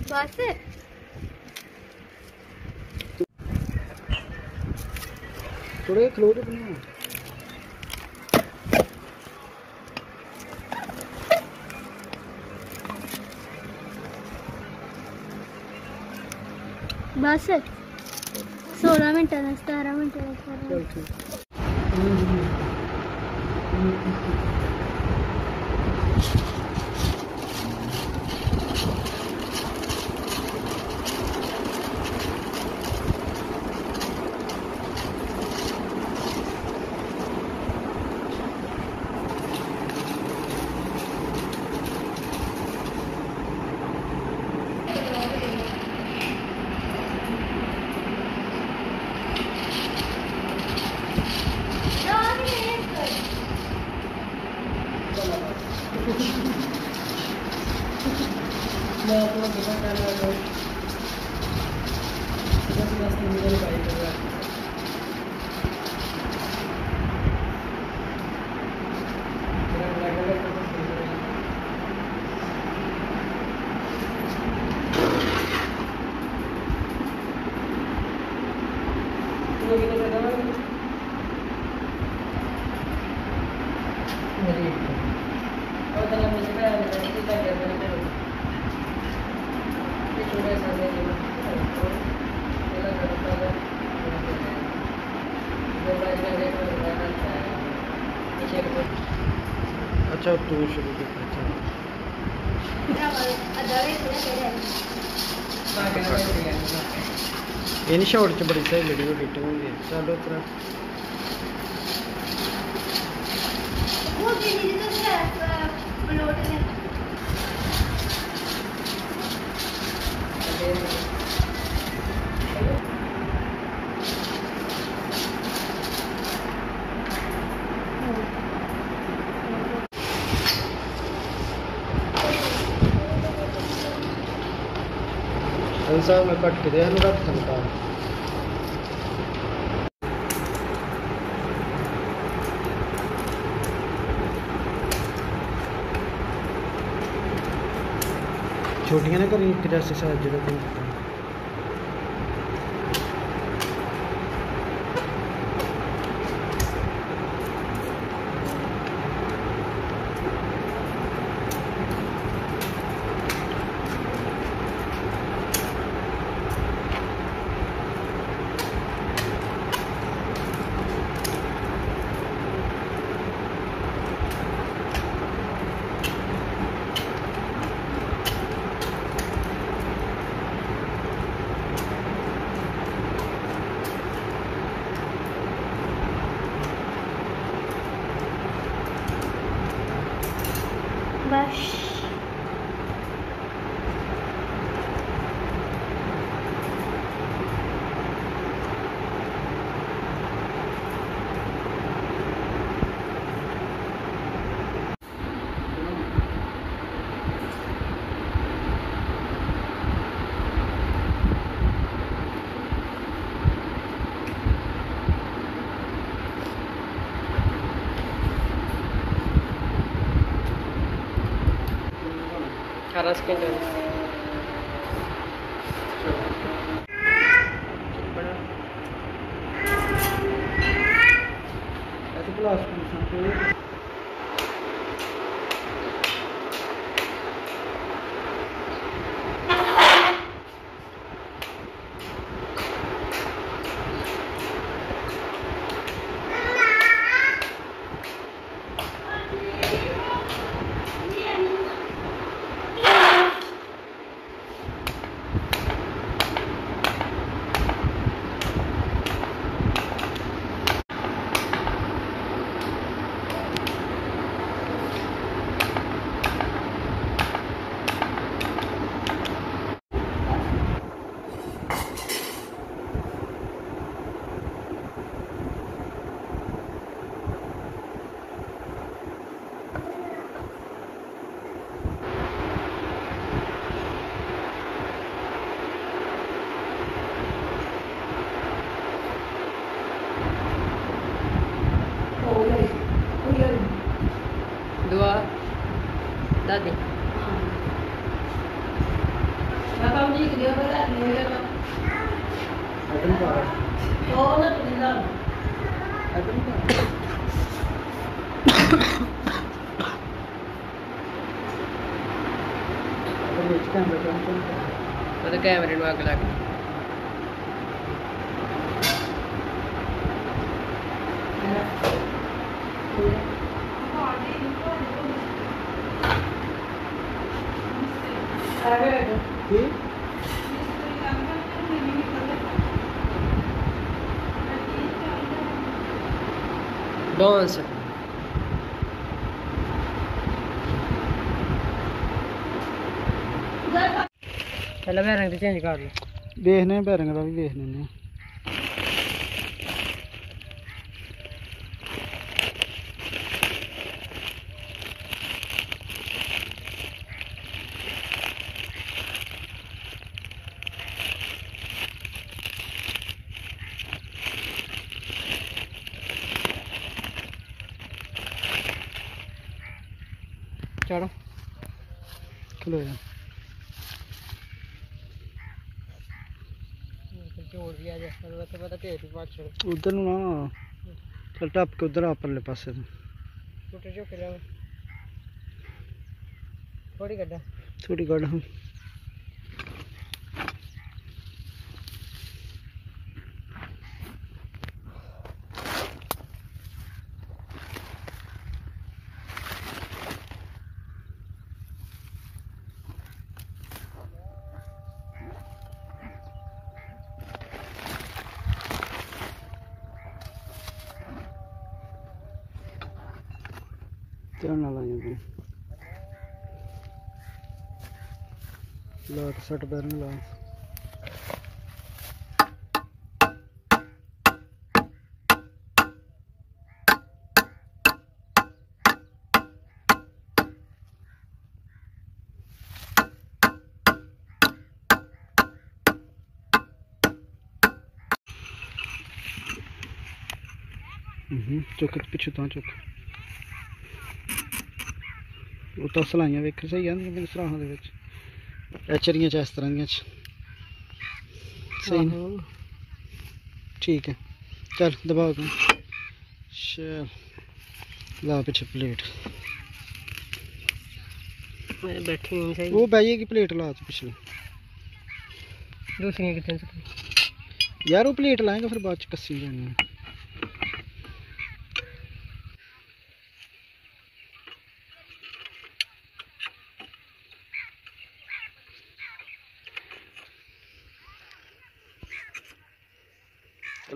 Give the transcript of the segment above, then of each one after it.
बस थोड़े क्लोज अपने बस 16 मिनट 17 मिनट अच्छा तू शुरू कर इन शॉर्ट च बड़ी सही वीडियो एडिटिंग होंदी चलो उतरा साहब में कट के दे रख सकता छोटियां ना करी एक जैसे साइज जो बस रस के ऐसे क्लास दादी अटल पारा अटल पारा वो तो कैमरे में आग लग डांस पहले मैं रंग चेंज कर लो देखने बैरंग का भी देखने चलो खलो जा जोड़ दिया जैसा तो पता तेरी बात छोड़ उधर ना चल टप के उधर आ परले पासे छोटे जो खेला थोड़ी गड्ढा थोड़ी गड़ हम ध्यान ना लाइए ला सट बैरंग ला चुक पिछू तो चुक ਉਹ ਤਾਂ ਸਲਾਈਆਂ ਵੇਖ ਸਹੀ ਆਂਦੀਆਂ ਮੇਰੇ ਸਰਾਹਾਂ ਦੇ ਵਿੱਚ ਐਚਰੀਆਂ ਚ ਇਸ ਤਰ੍ਹਾਂ ਦੀਆਂ ਚ ਸਹੀ ਠੀਕ ਹੈ ਚੱਲ ਦਬਾ ਕੇ ਚੱਲ ਲਾ ਪਿੱਛੇ ਪਲੇਟ मैं बैठी नहीं सही ਉਹ ਬਹਿ ਜਾਏਗੀ ਪਲੇਟ ਲਾ ਤੂੰ ਪਿਛਲੀ दूसरी कितने ਯਾਰ ਉਹ ਪਲੇਟ ਲਾਏਗਾ ਫਿਰ ਬਾਅਦ ਚ ਕੱਸੀ ਜਾਣੀ ਹੈ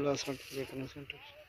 last one, wait a second.